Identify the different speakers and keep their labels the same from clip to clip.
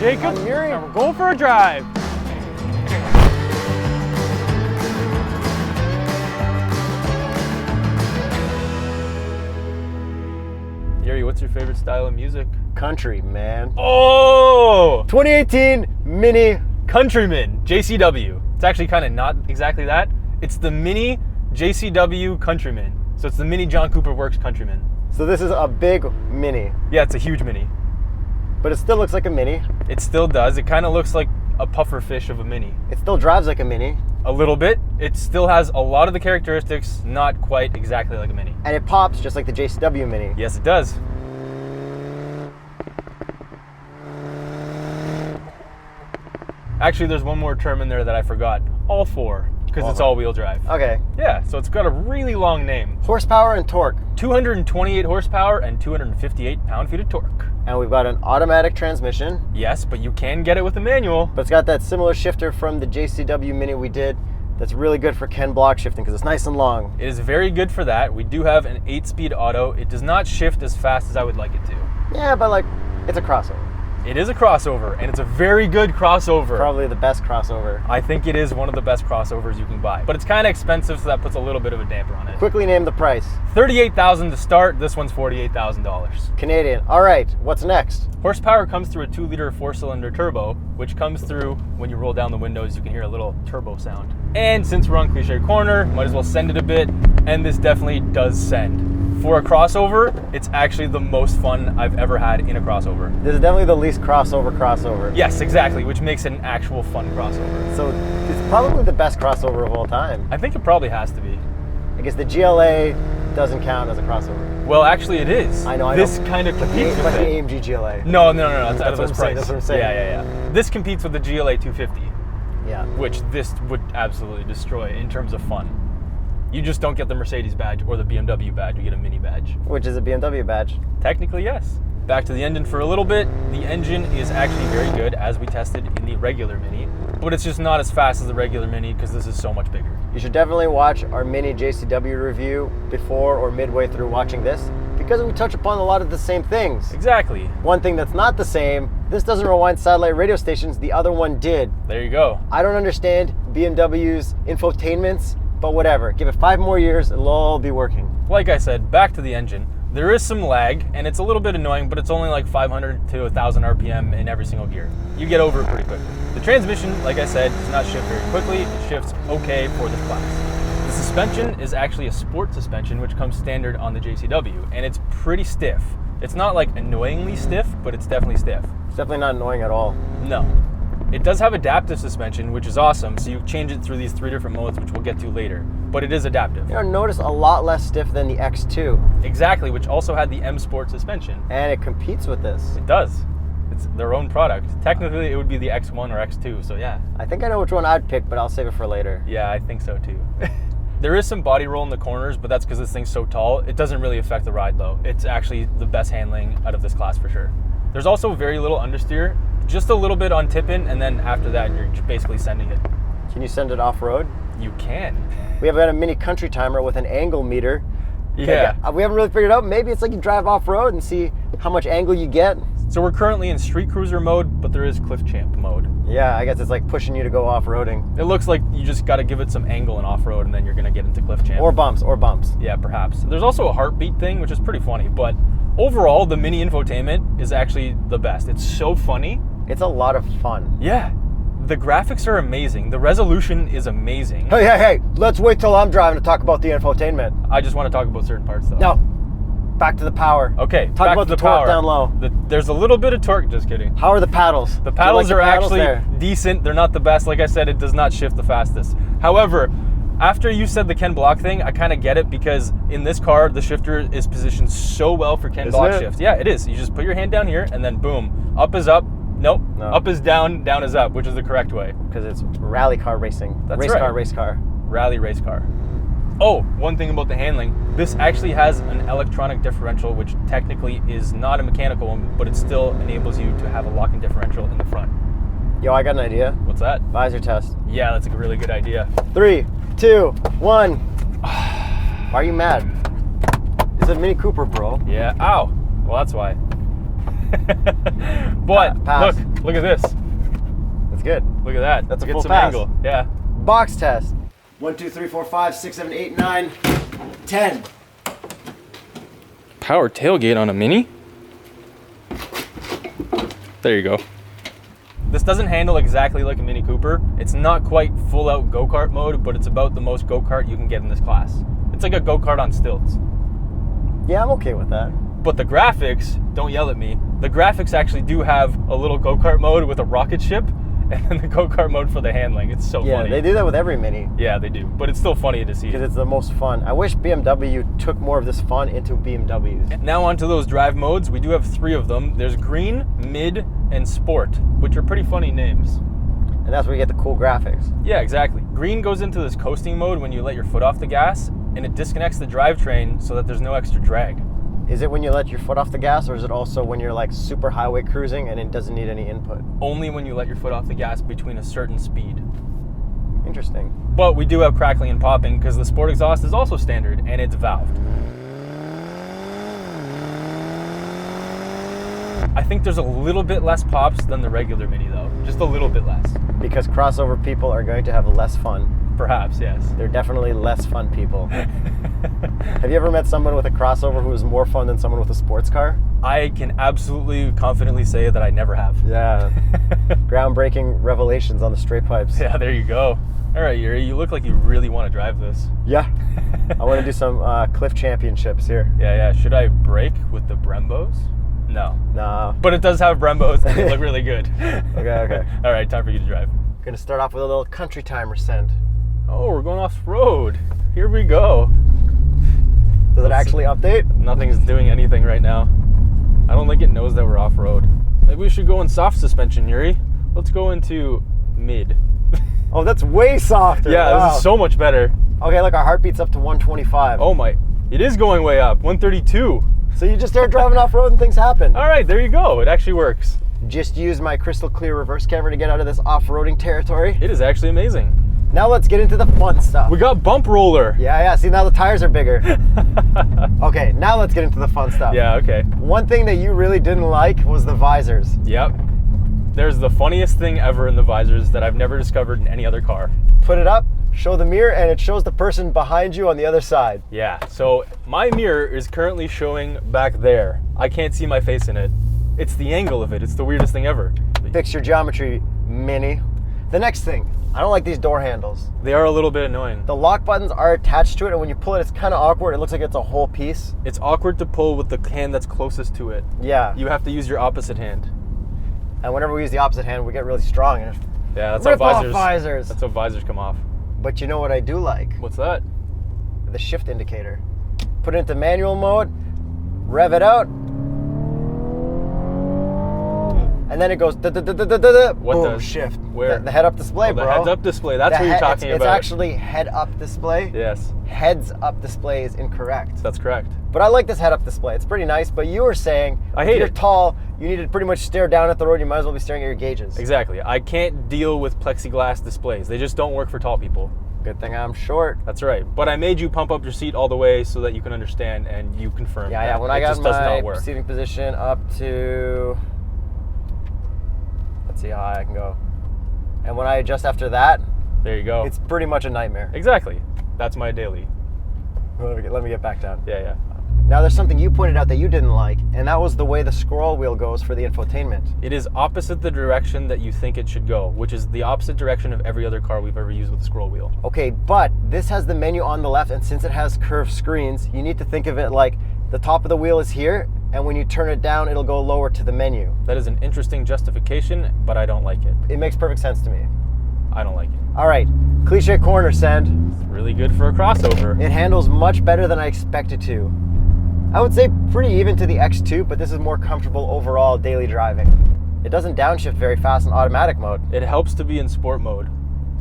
Speaker 1: Jacob.
Speaker 2: I'm Yuri.
Speaker 1: And we're going for a drive. Yuri, what's your favorite style of music?
Speaker 2: Country, man.
Speaker 1: Oh!
Speaker 2: 2018 Mini
Speaker 1: Countryman JCW. It's actually kind of not exactly that. It's the Mini JCW Countryman. So it's the Mini John Cooper Works Countryman.
Speaker 2: So this is a big Mini,
Speaker 1: Yeah, it's a huge Mini.
Speaker 2: but it still looks like a Mini.
Speaker 1: It still does. It kind of looks like a puffer fish of a Mini.
Speaker 2: It still drives like a Mini,
Speaker 1: A little bit. It still has a lot of the characteristics, not quite exactly like a Mini.
Speaker 2: and it pops just like the JCW Mini.
Speaker 1: Yes, it does. Actually, there's one more term in there that I forgot. All4, because it's all-wheel drive.
Speaker 2: Okay.
Speaker 1: Yeah, so it's got a really long name.
Speaker 2: Horsepower and torque.
Speaker 1: 228 horsepower and 258 pound-feet of torque.
Speaker 2: And we've got an automatic transmission,
Speaker 1: Yes, but you can get it with a manual.
Speaker 2: but it's got that similar shifter from the JCW Mini we did that's really good for Ken block shifting because it's nice and long.
Speaker 1: It is very good for that. We do have an 8-speed auto. It does not shift as fast as I would like it to.
Speaker 2: Yeah, but like, it's a crossover.
Speaker 1: It is a crossover, and it's a very good crossover.
Speaker 2: Probably the best crossover.
Speaker 1: I think it is one of the best crossovers you can buy. But it's kind of expensive, so that puts a little bit of a damper on it.
Speaker 2: Quickly name the price.
Speaker 1: $38,000 to start. This one's $48,000.
Speaker 2: Canadian. All right, what's next?
Speaker 1: Horsepower comes through a 2-liter 4-cylinder turbo, which comes through when you roll down the windows. You can hear a little turbo sound. And since we're on Cliche Corner, might as well send it a bit. And this definitely does send. For a crossover, it's actually the most fun I've ever had in a crossover.
Speaker 2: This is definitely the least crossover.
Speaker 1: Yes, exactly, which makes it an actual fun crossover.
Speaker 2: So it's probably the best crossover of all time.
Speaker 1: I think it probably has to be.
Speaker 2: I guess the GLA doesn't count as a crossover.
Speaker 1: Well, actually it is.
Speaker 2: I know.
Speaker 1: This kind of competes
Speaker 2: But
Speaker 1: with
Speaker 2: the
Speaker 1: it.
Speaker 2: AMG GLA.
Speaker 1: No, it's out of
Speaker 2: what
Speaker 1: this
Speaker 2: I'm saying,
Speaker 1: price.
Speaker 2: that's what I'm saying.
Speaker 1: Yeah. This competes with the GLA 250,
Speaker 2: Yeah.
Speaker 1: which this would absolutely destroy in terms of fun. You just don't get the Mercedes badge or the BMW badge, you get a Mini badge.
Speaker 2: Which is a BMW badge.
Speaker 1: Technically, yes. Back to the engine for a little bit. The engine is actually very good, as we tested in the regular Mini, but it's just not as fast as the regular Mini because this is so much bigger.
Speaker 2: You should definitely watch our Mini JCW review before or midway through watching this because we touch upon a lot of the same things.
Speaker 1: Exactly.
Speaker 2: One thing that's not the same, this doesn't rewind satellite radio stations, the other one did.
Speaker 1: There you go.
Speaker 2: I don't understand BMW's infotainments, but whatever. Give it 5 more years, it'll all be working.
Speaker 1: Like I said, back to the engine. There is some lag, and it's a little bit annoying, but it's only like 500 to 1,000 RPM in every single gear. You get over it pretty quickly. The transmission, like I said, does not shift very quickly. It shifts okay for this class. The suspension is actually a sport suspension, which comes standard on the JCW, and it's pretty stiff. It's not like annoyingly stiff, but it's definitely stiff.
Speaker 2: It's definitely not annoying at all.
Speaker 1: No. It does have adaptive suspension, which is awesome, so you change it through these 3 different modes, which we'll get to later. But it is adaptive.
Speaker 2: You know, notice a lot less stiff than the X2,
Speaker 1: Exactly, which also had the M Sport suspension.
Speaker 2: and it competes with this.
Speaker 1: It does. It's their own product. Technically, it would be the X1 or X2, so yeah.
Speaker 2: I think I know which one I'd pick, but I'll save it for later.
Speaker 1: Yeah, I think so too. There is some body roll in the corners, but that's because this thing's so tall. It doesn't really affect the ride though. It's actually the best handling out of this class for sure. There's also very little understeer, just a little bit on tip-in, and then after that, you're basically sending it.
Speaker 2: Can you send it off-road?
Speaker 1: You can.
Speaker 2: We have got a mini country timer with an angle meter.
Speaker 1: Yeah.
Speaker 2: We haven't really figured out. Maybe it's like you drive off-road and see how much angle you get.
Speaker 1: So we're currently in street cruiser mode, but there is cliff champ mode.
Speaker 2: Yeah, I guess it's like pushing you to go off-roading.
Speaker 1: It looks like you just got to give it some angle in off-road, and then you're going to get into cliff champ.
Speaker 2: Or bumps.
Speaker 1: Yeah, perhaps. There's also a heartbeat thing, which is pretty funny, but overall, the Mini Infotainment is actually the best. It's so funny.
Speaker 2: It's a lot of fun.
Speaker 1: Yeah. The graphics are amazing. The resolution is amazing.
Speaker 2: Hey, let's wait till I'm driving to talk about the infotainment.
Speaker 1: I just want to talk about certain parts though.
Speaker 2: No, back to the power.
Speaker 1: Okay,
Speaker 2: Talk
Speaker 1: back
Speaker 2: about
Speaker 1: to
Speaker 2: the
Speaker 1: the
Speaker 2: torque
Speaker 1: power.
Speaker 2: down low.
Speaker 1: There's a little bit of torque, just kidding.
Speaker 2: How are the paddles?
Speaker 1: The
Speaker 2: Do you
Speaker 1: paddles
Speaker 2: like
Speaker 1: are
Speaker 2: paddles
Speaker 1: actually
Speaker 2: there?
Speaker 1: decent. They're not the best. Like I said, it does not shift the fastest. However, after you said the Ken Block thing, I kind of get it because in this car, the shifter is positioned so well for Ken
Speaker 2: Isn't
Speaker 1: Block
Speaker 2: it?
Speaker 1: shift. Yeah, it is. You just put your hand down here and then boom. Up is up. Nope.
Speaker 2: No.
Speaker 1: Up is down. Down is up, which is the correct way.
Speaker 2: Because it's rally car racing.
Speaker 1: That's
Speaker 2: race
Speaker 1: right.
Speaker 2: Race car.
Speaker 1: Rally race car. Oh, one thing about the handling. This actually has an electronic differential, which technically is not a mechanical one, but it still enables you to have a locking differential in the front.
Speaker 2: Yo, I got an idea.
Speaker 1: What's that?
Speaker 2: Visor test.
Speaker 1: Yeah, that's a really good idea.
Speaker 2: 3, 2, 1. Why are you mad? It's a Mini Cooper, bro.
Speaker 1: Yeah. Ow. Well, that's why. But
Speaker 2: Pass.
Speaker 1: look at this.
Speaker 2: That's good.
Speaker 1: Look at that.
Speaker 2: That's a
Speaker 1: Get
Speaker 2: full
Speaker 1: some
Speaker 2: pass.
Speaker 1: angle. Yeah.
Speaker 2: Box test. 1, 2, 3, 4, 5, 6, 7, 8, 9, 10.
Speaker 1: Power tailgate on a Mini. There you go. This doesn't handle exactly like a Mini Cooper. It's not quite full out go-kart mode, but it's about the most go-kart you can get in this class. It's like a go-kart on stilts.
Speaker 2: Yeah, I'm okay with that.
Speaker 1: But the graphics, don't yell at me, the graphics actually do have a little go-kart mode with a rocket ship and then the go-kart mode for the handling. It's so
Speaker 2: Yeah,
Speaker 1: funny.
Speaker 2: they do that with every Mini.
Speaker 1: Yeah, they do. But it's still funny to see.
Speaker 2: Because it's the most fun. I wish BMW took more of this fun into BMWs.
Speaker 1: Now onto those drive modes. We do have 3 of them. There's green, mid, and sport, which are pretty funny names.
Speaker 2: And that's where you get the cool graphics.
Speaker 1: Yeah, exactly. Green goes into this coasting mode when you let your foot off the gas, and it disconnects the drivetrain so that there's no extra drag.
Speaker 2: Is it when you let your foot off the gas, or is it also when you're like super highway cruising and it doesn't need any input?
Speaker 1: Only when you let your foot off the gas between a certain speed.
Speaker 2: Interesting.
Speaker 1: But we do have crackling and popping because the sport exhaust is also standard and it's valved. I think there's a little bit less pops than the regular Mini though. Just a little bit less.
Speaker 2: Because crossover people are going to have less fun.
Speaker 1: Perhaps, yes.
Speaker 2: They're definitely less fun people. Have you ever met someone with a crossover who was more fun than someone with a sports car?
Speaker 1: I can absolutely confidently say that I never have.
Speaker 2: Yeah. Groundbreaking revelations on the straight pipes.
Speaker 1: Yeah, there you go. All right, Yuri, you look like you really want to drive this.
Speaker 2: Yeah. I want to do some cliff championships here.
Speaker 1: Yeah. Should I brake with the Brembos? No.
Speaker 2: Nah.
Speaker 1: But it does have Brembos and they look really good.
Speaker 2: Okay.
Speaker 1: All right, time for you to drive.
Speaker 2: Gonna start off with a little country timer send.
Speaker 1: Oh, we're going off-road. Here we go.
Speaker 2: Does it actually update?
Speaker 1: Nothing's doing anything right now. I don't think it knows that we're off-road. Maybe we should go in soft suspension, Yuri. Let's go into mid.
Speaker 2: Oh, that's way softer.
Speaker 1: Yeah,
Speaker 2: Wow.
Speaker 1: This is so much better.
Speaker 2: Okay, look, our heartbeat's up to 125.
Speaker 1: Oh my, it is going way up, 132.
Speaker 2: So you just start driving off-road and things happen.
Speaker 1: All right, there you go. It actually works.
Speaker 2: Just use my crystal clear reverse camera to get out of this off-roading territory.
Speaker 1: It is actually amazing.
Speaker 2: Now let's get into the fun stuff.
Speaker 1: We got bump roller.
Speaker 2: Yeah, see, now the tires are bigger. Okay, now let's get into the fun stuff.
Speaker 1: Yeah, okay.
Speaker 2: One thing that you really didn't like was the visors.
Speaker 1: Yep. There's the funniest thing ever in the visors that I've never discovered in any other car.
Speaker 2: Put it up, show the mirror, and it shows the person behind you on the other side.
Speaker 1: Yeah, so my mirror is currently showing back there. I can't see my face in it. It's the angle of it. It's the weirdest thing ever.
Speaker 2: Fix your geometry, Mini. The next thing, I don't like these door handles.
Speaker 1: They are a little bit annoying.
Speaker 2: The lock buttons are attached to it, and when you pull it, it's kind of awkward. It looks like it's a whole piece.
Speaker 1: It's awkward to pull with the hand that's closest to it.
Speaker 2: Yeah.
Speaker 1: You have to use your opposite hand.
Speaker 2: And whenever we use the opposite hand, we get really strong. And
Speaker 1: Yeah, that's
Speaker 2: rip
Speaker 1: how
Speaker 2: off
Speaker 1: visors.
Speaker 2: visors.
Speaker 1: That's how visors come off.
Speaker 2: But you know what I do like?
Speaker 1: What's that?
Speaker 2: The shift indicator. Put it into manual mode, rev it out, and then it goes
Speaker 1: What
Speaker 2: boom,
Speaker 1: does?
Speaker 2: shift.
Speaker 1: Where?
Speaker 2: The head-up display,
Speaker 1: Oh, the
Speaker 2: bro.
Speaker 1: heads-up display. That's what you're talking
Speaker 2: It's
Speaker 1: about.
Speaker 2: actually head-up display.
Speaker 1: Yes,
Speaker 2: Heads-up display is incorrect.
Speaker 1: that's correct.
Speaker 2: But I like this head-up display. It's pretty nice, but you were saying
Speaker 1: I
Speaker 2: if
Speaker 1: hate
Speaker 2: you're
Speaker 1: it.
Speaker 2: tall, you need to pretty much stare down at the road. You might as well be staring at your gauges.
Speaker 1: Exactly. I can't deal with plexiglass displays. They just don't work for tall people.
Speaker 2: Good thing I'm short.
Speaker 1: That's right. But I made you pump up your seat all the way so that you can understand and you confirm.
Speaker 2: Yeah.
Speaker 1: that
Speaker 2: When
Speaker 1: it
Speaker 2: I got
Speaker 1: just does
Speaker 2: my
Speaker 1: not work.
Speaker 2: seating position up to, let's see how high I can go. And when I adjust after that,
Speaker 1: There you go.
Speaker 2: it's pretty much a nightmare.
Speaker 1: Exactly. That's my daily.
Speaker 2: Let me get back down.
Speaker 1: Yeah.
Speaker 2: Now there's something you pointed out that you didn't like, and that was the way the scroll wheel goes for the infotainment.
Speaker 1: It is opposite the direction that you think it should go, which is the opposite direction of every other car we've ever used with a scroll wheel.
Speaker 2: Okay, but this has the menu on the left, and since it has curved screens, you need to think of it like the top of the wheel is here, and when you turn it down, it'll go lower to the menu.
Speaker 1: That is an interesting justification, but I don't like it.
Speaker 2: It makes perfect sense to me.
Speaker 1: I don't like it.
Speaker 2: All right, cliche corner send.
Speaker 1: It's really good for a crossover.
Speaker 2: It handles much better than I expected to. I would say pretty even to the X2, but this is more comfortable overall daily driving. It doesn't downshift very fast in automatic mode.
Speaker 1: It helps to be in sport mode,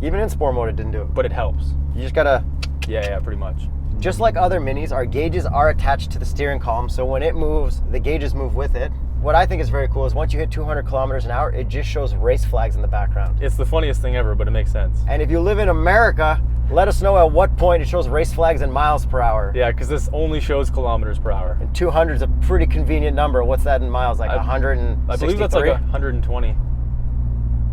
Speaker 2: Even in sport mode, it didn't do it.
Speaker 1: but it helps.
Speaker 2: You just gotta,
Speaker 1: Yeah, pretty much.
Speaker 2: just like other Minis, our gauges are attached to the steering column, so when it moves, the gauges move with it. what I think is very cool is once you hit 200 kilometers an hour, it just shows race flags in the background.
Speaker 1: It's the funniest thing ever, but it makes sense.
Speaker 2: And if you live in America, let us know at what point it shows race flags in miles per hour.
Speaker 1: Yeah, because this only shows kilometers per hour.
Speaker 2: And 200 is a pretty convenient number. What's that in miles? Like 163?
Speaker 1: I believe that's like 120.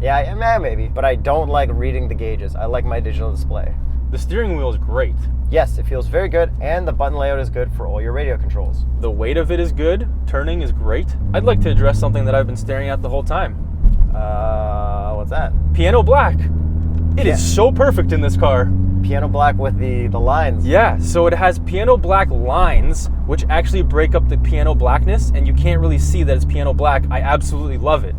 Speaker 2: Yeah, maybe. But I don't like reading the gauges. I like my digital display.
Speaker 1: The steering wheel is great.
Speaker 2: Yes, it feels very good, and the button layout is good for all your radio controls.
Speaker 1: The weight of it is good. Turning is great. I'd like to address something that I've been staring at the whole time.
Speaker 2: What's that?
Speaker 1: Piano black. It is so perfect in this car.
Speaker 2: Piano black with the lines.
Speaker 1: Yeah, so it has piano black lines, which actually break up the piano blackness, and you can't really see that it's piano black. I absolutely love it.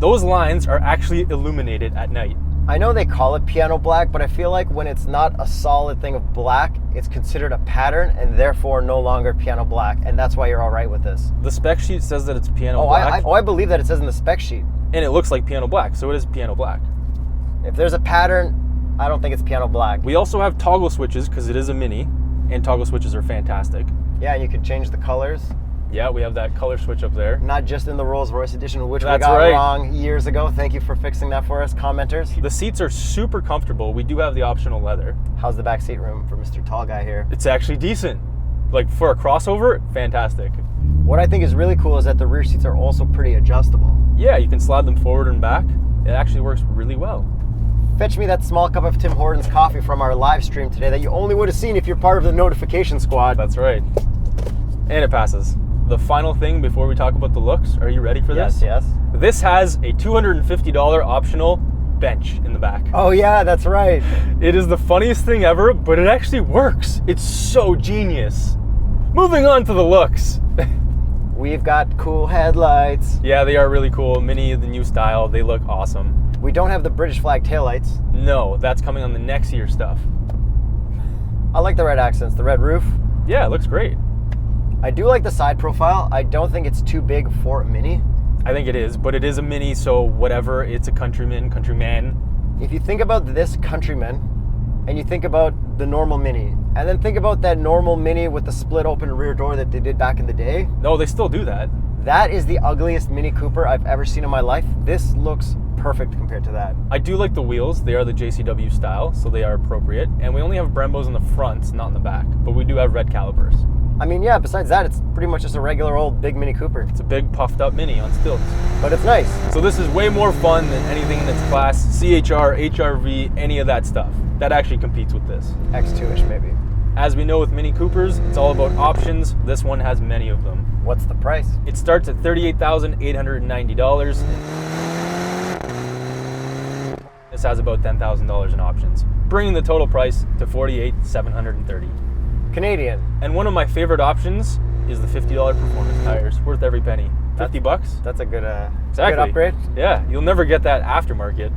Speaker 1: Those lines are actually illuminated at night.
Speaker 2: I know they call it piano black, but I feel like when it's not a solid thing of black, it's considered a pattern and therefore no longer piano black, and that's why you're all right with this.
Speaker 1: The spec sheet says that it's piano black.
Speaker 2: I believe that it says in the spec sheet.
Speaker 1: And it looks like piano black, so it is piano black.
Speaker 2: If there's a pattern, I don't think it's piano black.
Speaker 1: We also have toggle switches because it is a Mini, and toggle switches are fantastic.
Speaker 2: Yeah, and you can change the colors.
Speaker 1: Yeah, we have that color switch up there.
Speaker 2: Not just in the Rolls-Royce edition, which we
Speaker 1: That's
Speaker 2: got
Speaker 1: right.
Speaker 2: wrong years ago. Thank you for fixing that for us, commenters.
Speaker 1: The seats are super comfortable. We do have the optional leather.
Speaker 2: How's the backseat room for Mr. Tall Guy here?
Speaker 1: It's actually decent. Like for a crossover, fantastic.
Speaker 2: What I think is really cool is that the rear seats are also pretty adjustable.
Speaker 1: Yeah, you can slide them forward and back. It actually works really well.
Speaker 2: Fetch me that small cup of Tim Hortons coffee from our live stream today that you only would have seen if you're part of the notification squad.
Speaker 1: That's right. And it passes. The final thing before we talk about the looks, are you ready for this?
Speaker 2: Yes.
Speaker 1: This has a $250 optional bench in the back.
Speaker 2: Oh yeah, that's right.
Speaker 1: It is the funniest thing ever, but it actually works. It's so genius. Moving on to the looks.
Speaker 2: We've got cool headlights.
Speaker 1: Yeah, they are really cool. Mini, the new style, they look awesome.
Speaker 2: We don't have the British flag taillights.
Speaker 1: No, that's coming on the next year stuff.
Speaker 2: I like the red accents, the red roof.
Speaker 1: Yeah, it looks great.
Speaker 2: I do like the side profile. I don't think it's too big for a Mini.
Speaker 1: I think it is, but it is a Mini, so whatever, it's a Countryman.
Speaker 2: If you think about this Countryman, and you think about the normal Mini, and then think about that normal Mini with the split open rear door that they did back in the day.
Speaker 1: No, they still do that.
Speaker 2: That is the ugliest Mini Cooper I've ever seen in my life. This looks perfect compared to that.
Speaker 1: I do like the wheels. They are the JCW style, so they are appropriate. And we only have Brembos in the front, not in the back, but we do have red calipers.
Speaker 2: I mean, yeah, besides that, it's pretty much just a regular old big Mini Cooper.
Speaker 1: It's a big puffed up Mini on stilts.
Speaker 2: But it's nice.
Speaker 1: So this is way more fun than anything in its class, CHR, HRV, any of that stuff. That actually competes with this.
Speaker 2: X2-ish maybe.
Speaker 1: As we know with Mini Coopers, it's all about options. This one has many of them.
Speaker 2: What's the price?
Speaker 1: It starts at $38,890. This has about $10,000 in options, bringing the total price to $48,730.
Speaker 2: Canadian.
Speaker 1: And one of my favorite options is the $50 performance tires, worth every penny. $50?
Speaker 2: That's a good,
Speaker 1: Exactly.
Speaker 2: good upgrade.
Speaker 1: Yeah, you'll never get that aftermarket.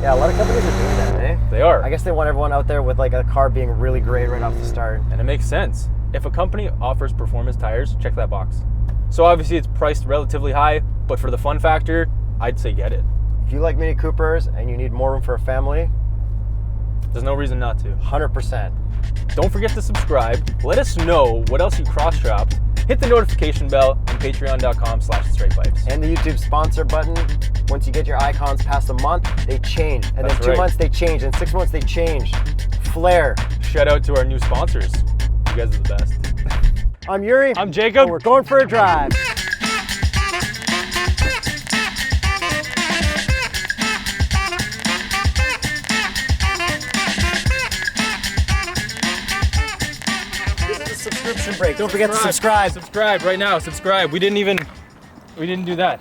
Speaker 2: Yeah, a lot of companies are doing that, eh?
Speaker 1: They are.
Speaker 2: I guess they want everyone out there with like a car being really great right off the start.
Speaker 1: And it makes sense. If a company offers performance tires, check that box. So obviously it's priced relatively high, but for the fun factor, I'd say get it.
Speaker 2: If you like Mini Coopers and you need more room for a family,
Speaker 1: There's no reason not to.
Speaker 2: 100%.
Speaker 1: Don't forget to subscribe. Let us know what else you cross-shopped. Hit the notification bell on patreon.com/TheStraightPipes.
Speaker 2: And the YouTube sponsor button, once you get your icons past a month, they change. And
Speaker 1: That's
Speaker 2: then 2
Speaker 1: right.
Speaker 2: months they change. And 6 months they change. Flair.
Speaker 1: Shout out to our new sponsors. You guys are the best.
Speaker 2: I'm Yuri.
Speaker 1: I'm Jacob.
Speaker 2: And we're going for a drive. This is a subscription break. Don't forget to subscribe.
Speaker 1: Subscribe right now. Subscribe. We didn't do that.